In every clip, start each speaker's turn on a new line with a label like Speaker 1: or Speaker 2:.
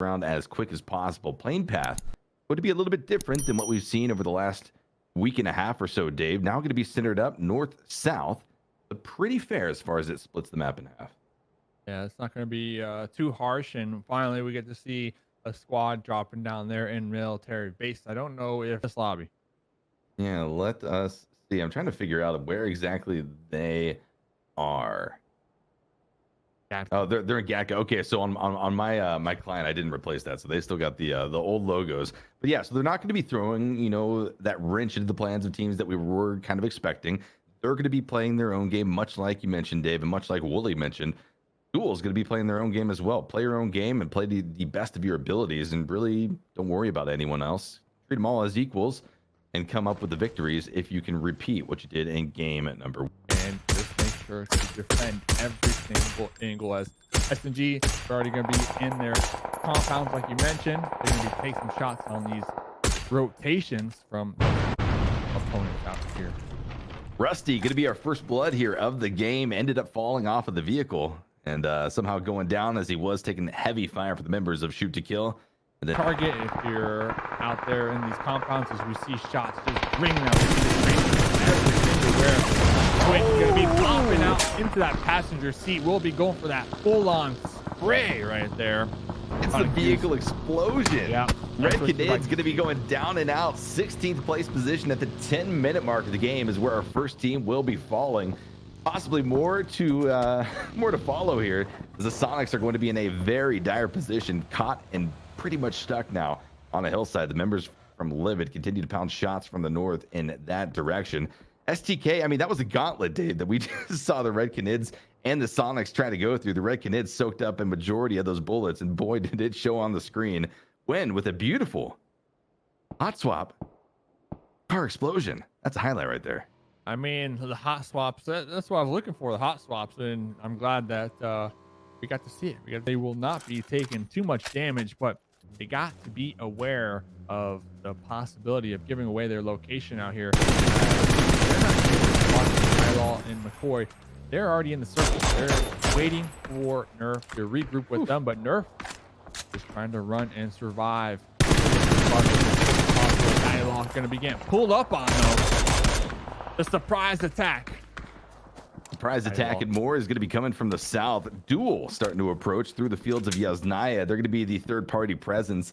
Speaker 1: around as quick as possible. Plane path would be a little bit different than what we've seen over the last week and a half or so, Dave. Now going to be centered up north-south, but pretty fair as far as it splits the map in half.
Speaker 2: Yeah, it's not going to be too harsh. And finally, we get to see a squad dropping down there in military base. I don't know if this lobby.
Speaker 1: Yeah, let us see. I'm trying to figure out where exactly they are. Oh, they're in Gatka. Okay, so on my my client, I didn't replace that, so they still got the old logos. But yeah, so they're not going to be throwing that wrench into the plans of teams that we were kind of expecting. They're going to be playing their own game, much like you mentioned, Dave, and much like Wooly mentioned. Duel is going to be playing their own game as well. Play your own game and play the best of your abilities, and really don't worry about anyone else. Treat them all as equals, and come up with the victories if you can repeat what you did in game at number 1.
Speaker 2: And just make sure to defend every single angle, as SNG are already going to be in their compounds, like you mentioned. They're going to be taking shots on these rotations from opponents out here.
Speaker 1: Rusty, going to be our first blood here of the game, ended up falling off of the vehicle and somehow going down as he was taking heavy fire for the members of Shoot to Kill. And then
Speaker 2: target, if you're out there in these compounds, as we see shots just ringing out everywhere. Quick, gonna be popping out into that passenger seat. We'll be going for that full-on spray right there.
Speaker 1: It's the vehicle explosion.
Speaker 2: Yeah.
Speaker 1: Red Canid's going to be going down and out. 16th place position at the 10-minute mark of the game is where our first team will be falling. Possibly more to follow here, as the Sonics are going to be in a very dire position, caught and pretty much stuck now on a hillside. The members from Livid continue to pound shots from the north in that direction. STK, I mean, that was a gauntlet, Dave, that we just saw the Red Canids and the Sonics trying to go through. The Red Canids soaked up a majority of those bullets, and boy, did it show on the screen. Win with a beautiful hot swap car explosion. That's a highlight right there.
Speaker 2: I mean, the hot swaps, that's what I was looking for, the hot swaps, and I'm glad that we got to see it. They will not be taking too much damage, but they got to be aware of the possibility of giving away their location out here. They're not watching Royale and McCoy. They're already in the circle. They're waiting for Nerf to regroup with them, but Nerf is trying to run and survive. Dialogue going to be getting pulled up on, though. The surprise attack.
Speaker 1: Surprise attack and more is going to be coming from the south. Duel starting to approach through the fields of Yasnaya. They're going to be the third-party presence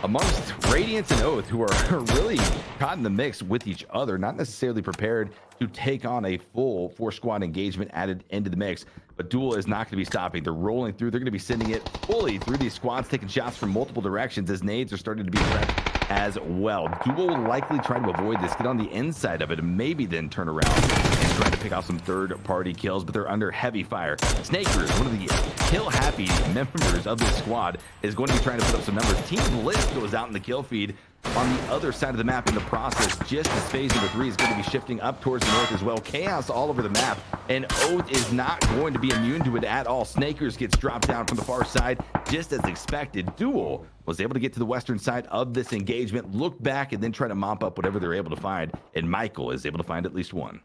Speaker 1: amongst Radiance and Oath, who are really caught in the mix with each other, not necessarily prepared to take on a full 4-squad engagement added into the mix. But Duel is not going to be stopping. They're rolling through. They're going to be sending it fully through these squads, taking shots from multiple directions as nades are starting to be prepped as well. Duel will likely try to avoid this, get on the inside of it, and maybe then turn around and try to pick off some third-party kills, but they're under heavy fire. Snakers, one of the kill-happy members of this squad, is going to be trying to put up some numbers. Team Blitz goes out in the kill feed on the other side of the map in the process, just as phase number 3 is going to be shifting up towards the north as well. Chaos all over the map, and Oath is not going to be immune to it at all. Snakers gets dropped down from the far side, just as expected. Duel was able to get to the western side of this engagement, look back, and then try to mop up whatever they're able to find, and Michael is able to find at least one.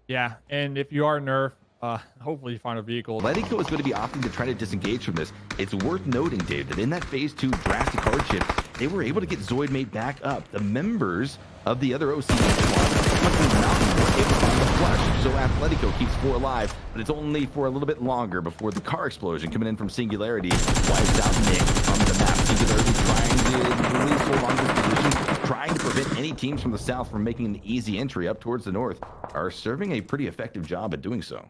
Speaker 2: Yeah, and if you are Nerf, hopefully you find a vehicle.
Speaker 1: Letico is going to be opting to try to disengage from this. It's worth noting, Dave, that in that phase 2 drastic hardship, they were able to get Zoid made back up. The members of the other OC squad were not able to find the flush, so Atletico keeps 4 alive, but it's only for a little bit longer before the car explosion coming in from Singularity wipes out Nick from the map. Singularity trying to really hold on to this position, trying to prevent any teams from the south from making an easy entry up towards the north, are serving a pretty effective job at doing so.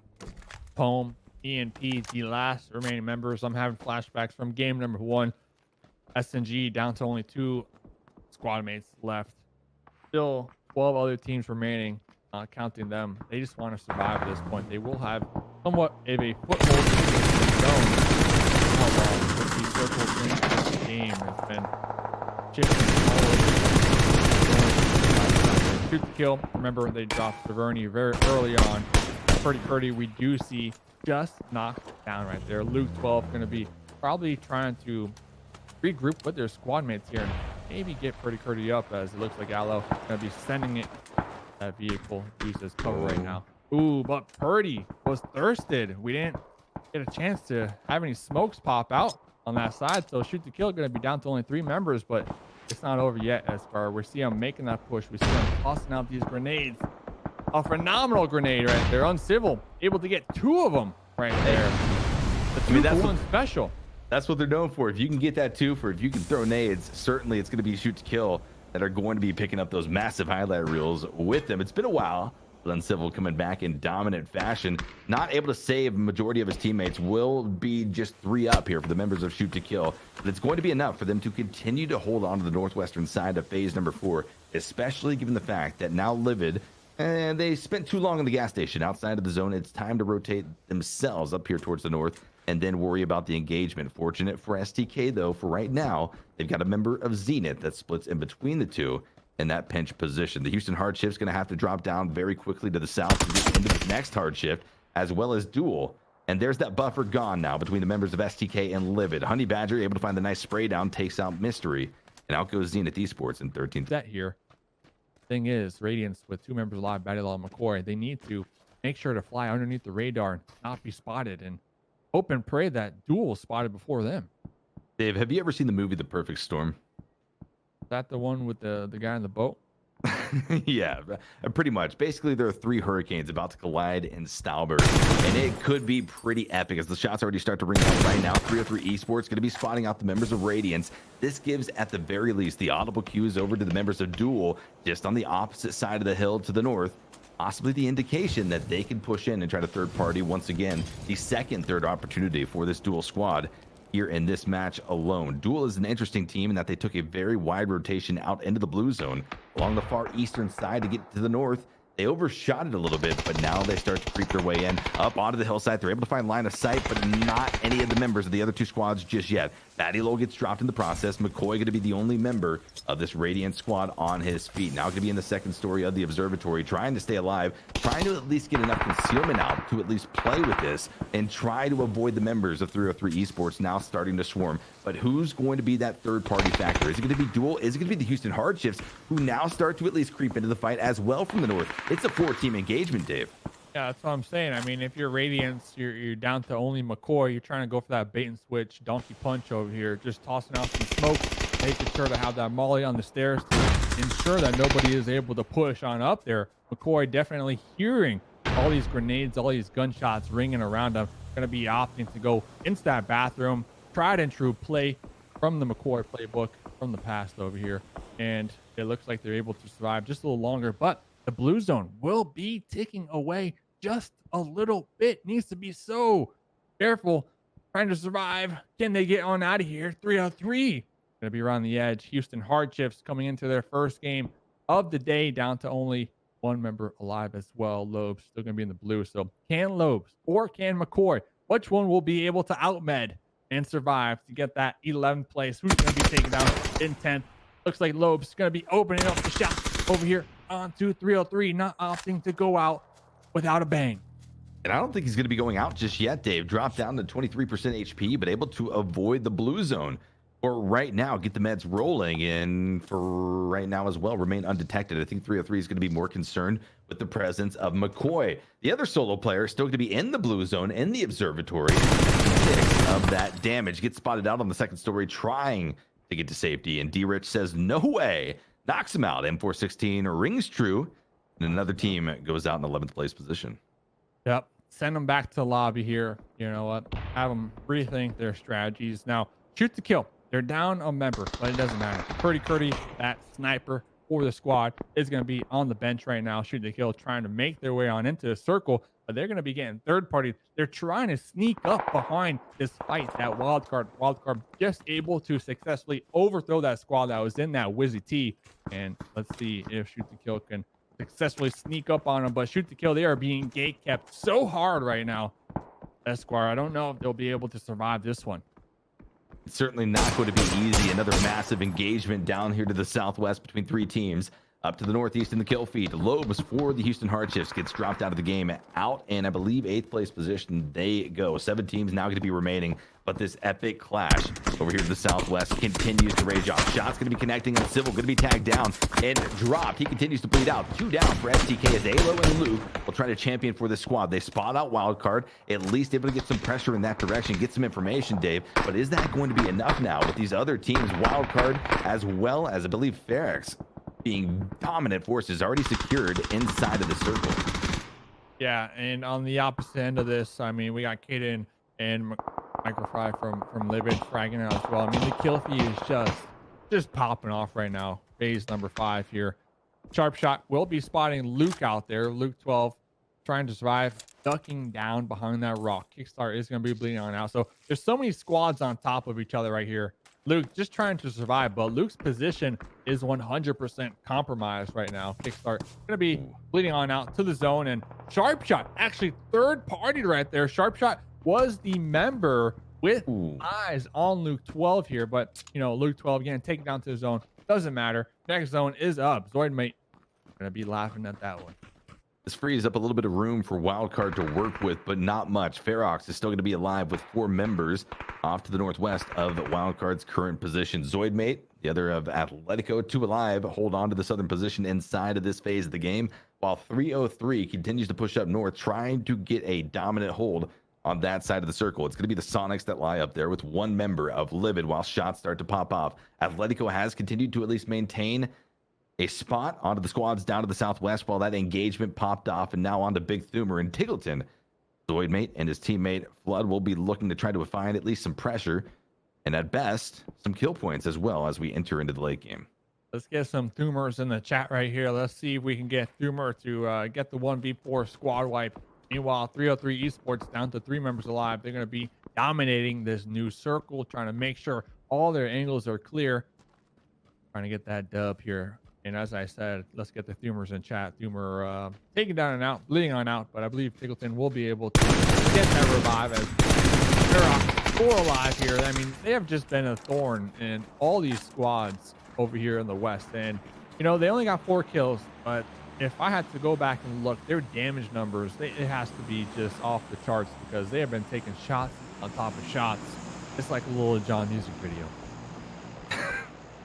Speaker 2: Poem, ENP, the last remaining members. I'm having flashbacks from game number 1. SNG down to only 2 squad mates left. Still 12 other teams remaining, counting them. They just want to survive at this point. They will have somewhat of a foothold in the zone. With these circles in this game has been shifting all over. Shoot to kill. Remember, they dropped Severny very early on. Pretty we do see just knocked down right there. Luke 12 going to be probably trying to regroup with their squad mates here and maybe get Pretty up, as it looks like Allo going to be sending it that vehicle used as cover right now. Ooh, but Purdy was thirsted. We didn't get a chance to have any smokes pop out. on that side. So shoot to kill going to be down to only 3 members, but it's not over yet, Escar. We see them making that push. We see them tossing out these grenades. A phenomenal grenade right there. Uncivil able to get 2 of them right there. The 2-for-1 special.
Speaker 1: That's what they're known for. If you can get that 2 for, if you can throw nades, certainly it's going to be shoot to kill that are going to be picking up those massive highlight reels with them. It's been a while, but Uncivil coming back in dominant fashion, not able to save a majority of his teammates. Will be just 3 up here for the members of shoot to kill, but it's going to be enough for them to continue to hold on to the northwestern side of phase number 4, especially given the fact that now Livid, and they spent too long in the gas station outside of the zone. It's time to rotate themselves up here towards the north and then worry about the engagement. Fortunate for STK, though, for right now, they've got a member of Zenith that splits in between the two in that pinch position. The Houston hard shift's going to have to drop down very quickly to the south to get into the next hard shift, as well as Duel. And there's that buffer gone now between the members of STK and Livid. Honey Badger able to find the nice spray down, takes out Mystery, and out goes Zenith Esports in 13th.
Speaker 2: That here. Thing is, Radiance with 2 members alive, Battle and McCoy, they need to make sure to fly underneath the radar and not be spotted, and hope and pray that Duel spotted before them.
Speaker 1: Dave, have you ever seen the movie The Perfect Storm?
Speaker 2: Is that the one with the guy in the boat?
Speaker 1: Yeah, pretty much. Basically, there are 3 hurricanes about to collide in Stauber, and it could be pretty epic as the shots already start to ring out right now. 303 Esports going to be spotting out the members of Radiance. This gives, at the very least, the audible cues over to the members of Duel, just on the opposite side of the hill to the north. Possibly the indication that they can push in and try to third party once again. The third opportunity for this Duel squad here in this match alone. Duel is an interesting team in that they took a very wide rotation out into the blue zone along the far eastern side to get to the north. They overshot it a little bit, but now they start to creep their way in up onto the hillside. They're able to find line of sight, but not any of the members of the other 2 squads just yet. Batty Low gets dropped in the process. McCoy going to be the only member of this Radiant squad on his feet. Now going to be in the second story of the observatory, trying to stay alive, trying to at least get enough concealment out to at least play with this and try to avoid the members of 303 Esports now starting to swarm. But who's going to be that third party factor? Is it going to be Duel? Is it going to be the Houston hard shifts who now start to at least creep into the fight as well from the north? It's a 4-team engagement, Dave.
Speaker 2: Yeah, that's what I'm saying. I mean, if you're Radiance, you're down to only McCoy. You're trying to go for that bait and switch donkey punch over here, just tossing out some smoke, making sure to have that molly on the stairs to ensure that nobody is able to push on up there. McCoy definitely hearing all these grenades, all these gunshots ringing around him. Going to be opting to go into that bathroom. Tried and true play from the McCoy playbook from the past over here. And it looks like they're able to survive just a little longer, but the blue zone will be ticking away just a little bit. Needs to be so careful trying to survive. Can they get on out of here? 303 gonna be around the edge. Houston hardships coming into their first game of the day, down to only 1 member alive as well. Lobes still gonna be in the blue. So can Lobes or can McCoy, which one will be able to outmed and survive to get that 11th place? Who's gonna be taken down in 10th? Looks like Lobes is gonna be opening up the shot over here onto 303, not opting to go out without a bang.
Speaker 1: And I don't think he's going to be going out just yet, Dave. Dropped down to 23% HP, but able to avoid the blue zone for right now. Get the meds rolling, and for right now as well, remain undetected. I think 303 is going to be more concerned with the presence of McCoy. The other solo player is still going to be in the blue zone, in the observatory. 6 of that damage. Gets spotted out on the second story, trying to get to safety, and D-Rich says, no way. Knocks him out. M416 rings true. And another team goes out in 11th place position.
Speaker 2: Yep. Send them back to the lobby here. You know what? Have them rethink their strategies. Now, shoot to kill. They're down a member, but it doesn't matter. Purdy Curdy, that sniper for the squad, is going to be on the bench right now. Shoot to kill, trying to make their way on into the circle, but they're going to be getting third party. They're trying to sneak up behind this fight. That wild card just able to successfully overthrow that squad that was in that Wizzy T. And let's see if shoot to kill can successfully sneak up on them, but shoot to kill, they are being gate kept so hard right now. Esquire, I don't know if they'll be able to survive this one.
Speaker 1: It's certainly not going to be easy. Another massive engagement down here to the southwest between 3 teams. Up to the northeast in the kill feed. Lobes for the Houston Hardships gets dropped out of the game, out, and I believe 8th place position they go. 7 teams now going to be remaining, but this epic clash over here to the southwest continues to rage on. Shots going to be connecting on Civil, going to be tagged down and dropped. He continues to bleed out. 2 down for STK as Alo and Luke will try to champion for this squad. They spot out Wildcard, at least able to get some pressure in that direction, get some information, Dave. But is that going to be enough now with these other teams, Wildcard as well as I believe Ferox, being dominant forces already secured inside of the circle?
Speaker 2: Yeah, and on the opposite end of this, I mean, we got Kaden and Microfry from Livid fragging out as well. I mean, the kill feed is just popping off right now. Phase number 5 here. Sharp Shot will be spotting Luke out there. Luke 12 trying to survive, ducking down behind that rock. Kickstart is going to be bleeding on out. So there's so many squads on top of each other right here. Luke just trying to survive, but Luke's position is 100% compromised right now. Kickstart going to be bleeding on out to the zone, and Sharp Shot actually third party right there. Sharp Shot was the member with eyes on Luke 12 here, but you know, Luke 12 again taken down to the zone. Doesn't matter. Next zone is up. Zoidmate going to be laughing at that one.
Speaker 1: This frees up a little bit of room for Wildcard to work with, but not much. Ferox is still going to be alive with 4 members off to the northwest of Wildcard's current position. Zoidmate, the other of Atletico, 2 alive, hold on to the southern position inside of this phase of the game, while 303 continues to push up north, trying to get a dominant hold on that side of the circle. It's going to be the Sonics that lie up there with 1 member of Livid while shots start to pop off. Atletico has continued to at least maintain a spot onto the squads down to the southwest while that engagement popped off, and now onto Big Thumer and Tiggleton. Zoidmate and his teammate Flood will be looking to try to find at least some pressure and at best some kill points as well as we enter into the late game.
Speaker 2: Let's get some Thumers in the chat right here. Let's see if we can get Thumer to get the 1v4 squad wipe. Meanwhile, 303 Esports down to 3 members alive. They're going to be dominating this new circle, trying to make sure all their angles are clear. Trying to get that dub here. And as I said, let's get the Thumers in chat. Thumer taken down and out, bleeding on out, but I believe Tiggleton will be able to get that revive as they're 4 alive here. I mean, they have just been a thorn in all these squads over here in the West. And, you know, they only got 4 kills, but if I had to go back and look, their damage numbers, it has to be just off the charts because they have been taking shots on top of shots. It's like a Little John music video.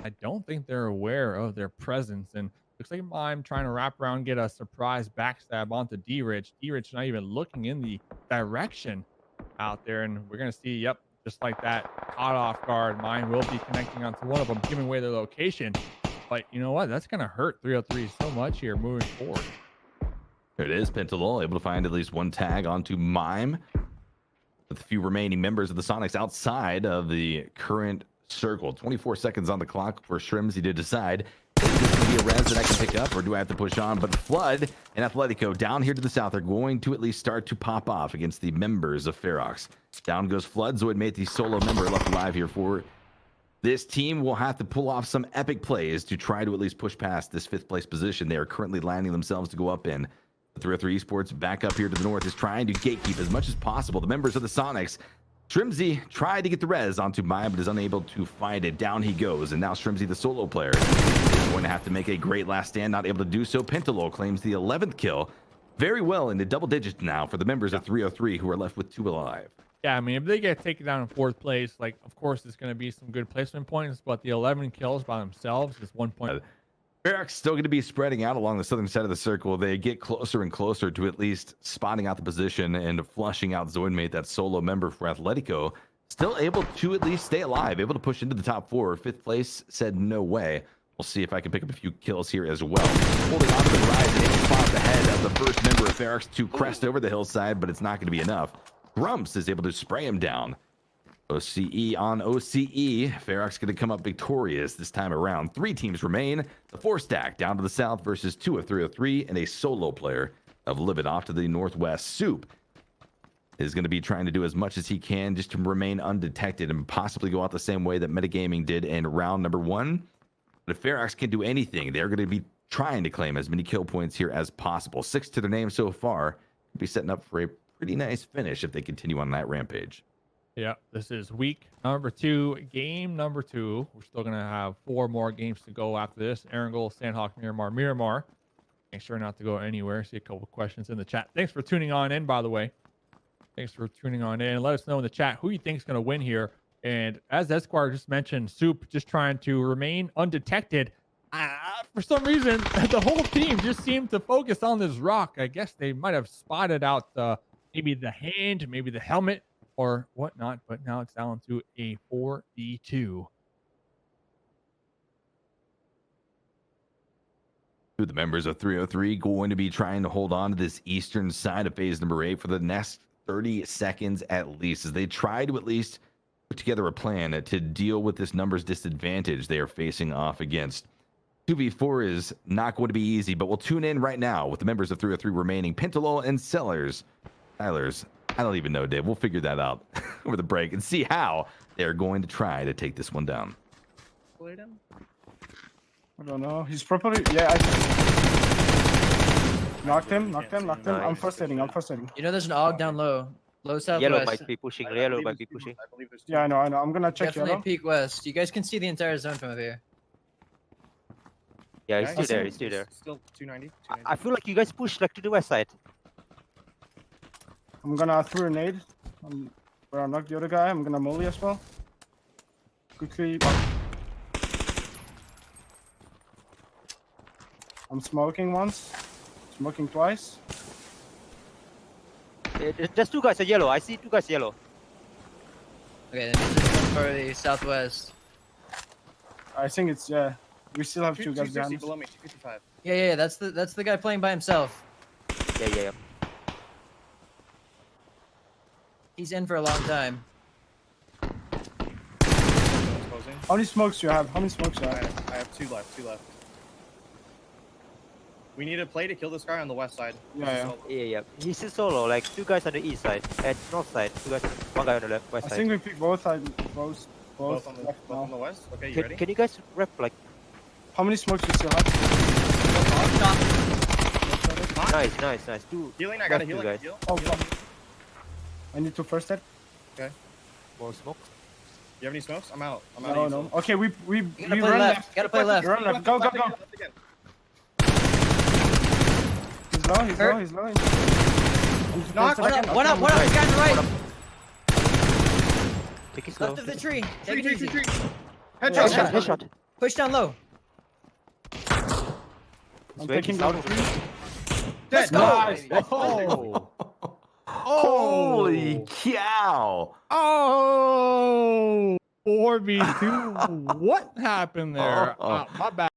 Speaker 2: I don't think they're aware of their presence, and looks like Mime trying to wrap around, get a surprise backstab onto D-Rich. D-Rich not even looking in the direction out there, and we're going to see, yep, just like that, caught off guard. Mime will be connecting onto one of them, giving away their location. But you know what? That's going to hurt 303 so much here moving forward.
Speaker 1: There it is. Pentalol able to find at least 1 tag onto Mime with a few remaining members of the Sonics outside of the current circle. 24 seconds on the clock for Shrimsy to decide, is this going to be a res that I can pick up or do I have to push on? But Flood and Atletico down here to the south are going to at least start to pop off against the members of Ferox. Down goes Flood. Zoidmate, the solo member left alive here for this team, will have to pull off some epic plays to try to at least push past this 5th place position they are currently landing themselves to go up in. The 303 Esports back up here to the north is trying to gatekeep as much as possible. The members of the Sonics, Shrimsy tried to get the res onto Mime, but is unable to find it. Down he goes, and now Shrimsy, the solo player, is going to have to make a great last stand, not able to do so. Pentalo claims the 11th kill. Very well into double digits now for the members of 303 who are left with 2 alive.
Speaker 2: Yeah, I mean, if they get taken down in 4th place, like, of course, it's going to be some good placement points, but the 11 kills by themselves is 1 point.
Speaker 1: Ferox still going to be spreading out along the southern side of the circle. They get closer and closer to at least spotting out the position and flushing out Zoidmate, that solo member for Atletico. Still able to at least stay alive, able to push into the top 4. 5th place said no way. We'll see if I can pick up a few kills here as well. Holding on to the rise and able to spot the head of the first member of Ferox to crest over the hillside, but it's not going to be enough. Grumps is able to spray him down. OCE on OCE. Ferox going to come up victorious this time around. 3 teams remain. The 4 stack down to the south versus 2 of 303 and a solo player of Livid off to the northwest. Soup is going to be trying to do as much as he can just to remain undetected and possibly go out the same way that Metagaming did in round number 1. But if Ferox can do anything, they're going to be trying to claim as many kill points here as possible. 6 to their name so far. Be setting up for a pretty nice finish if they continue on that rampage.
Speaker 2: Yeah, this is week number 2, game number 2. We're still going to have 4 more games to go after this. Erangel, Sandhawk, Miramar. Make sure not to go anywhere. See a couple of questions in the chat. Thanks for tuning on in, by the way. Thanks for tuning on in. Let us know in the chat who you think is going to win here. And as Esquire just mentioned, Soup just trying to remain undetected. For some reason, the whole team just seemed to focus on this rock. I guess they might have spotted out maybe the hand, maybe the helmet, or whatnot. But now it's down to a 4v2.
Speaker 1: The members of 303 going to be trying to hold on to this eastern side of phase number 8 for the next 30 seconds at least, as they try to at least put together a plan to deal with this numbers disadvantage they are facing off against. 2v4 is not going to be easy, but we'll tune in right now with the members of 303 remaining. Pentalol and Sellers. Tylers, I don't even know, Dave. We'll figure that out over the break and see how they're going to try to take this one down.
Speaker 3: I don't know. He's probably... Yeah, knocked him. I'm first hitting.
Speaker 4: You know there's an AUG down low. Low southwest.
Speaker 5: Yellow might be pushing. Yellow might be pushing.
Speaker 3: Yeah, I know. I'm gonna check
Speaker 4: Definitely
Speaker 3: yellow.
Speaker 4: peek west. You guys can see the entire zone from up here.
Speaker 5: Yeah, he's still there. He's still there.
Speaker 6: Still 290.
Speaker 5: I feel like you guys push like to the west side.
Speaker 3: I'm gonna throw a nade. Where I knocked the other guy. I'm gonna molly as well. Quickly. I'm smoking once. Smoking twice.
Speaker 5: There's 2 guys at yellow. I see 2 guys yellow.
Speaker 4: Okay, then this is one for the southwest.
Speaker 3: I think it's... Yeah. We still have 2 guys
Speaker 6: 260
Speaker 3: behind us.
Speaker 6: below me. 255.
Speaker 4: Yeah, that's the guy playing by himself.
Speaker 5: Yeah.
Speaker 4: He's in for a long time.
Speaker 6: Exposing.
Speaker 3: How many smokes do you have?
Speaker 6: I have 2 left. We need a play to kill this guy on the west side.
Speaker 5: Yeah. He's still solo. Like 2 guys on the east side. At north side. 2 guys. 1 guy on the left west
Speaker 3: I
Speaker 5: side.
Speaker 3: think we pick both sides. Both
Speaker 6: Both on the
Speaker 3: left now.
Speaker 6: west. Okay, you ready?
Speaker 5: Can you guys rep like...
Speaker 3: How many smokes do you still have?
Speaker 5: Nice. 2.
Speaker 6: Healing. I got a
Speaker 5: Left 2
Speaker 6: healing.
Speaker 5: guys.
Speaker 6: Heal.
Speaker 3: Oh, fuck. I need to first hit.
Speaker 5: More smoke.
Speaker 6: You have any smokes? I'm out.
Speaker 3: No. Okay, we
Speaker 4: You gotta play
Speaker 3: run
Speaker 4: left. Gotta play left.
Speaker 3: Run left. Go.
Speaker 6: Left again.
Speaker 3: He's low.
Speaker 6: Knock.
Speaker 4: One up. This guy on the right.
Speaker 5: Take it slow.
Speaker 4: Left of the tree. Take it
Speaker 6: Tree.
Speaker 4: easy.
Speaker 6: Headshot.
Speaker 4: Push down low.
Speaker 3: I'm
Speaker 5: Wait,
Speaker 3: taking
Speaker 5: he's
Speaker 3: down
Speaker 5: out.
Speaker 3: 3.
Speaker 6: Let's go.
Speaker 3: Nice.
Speaker 1: Oh. Holy cow.
Speaker 2: Oh, 4v2. What happened there? My bad.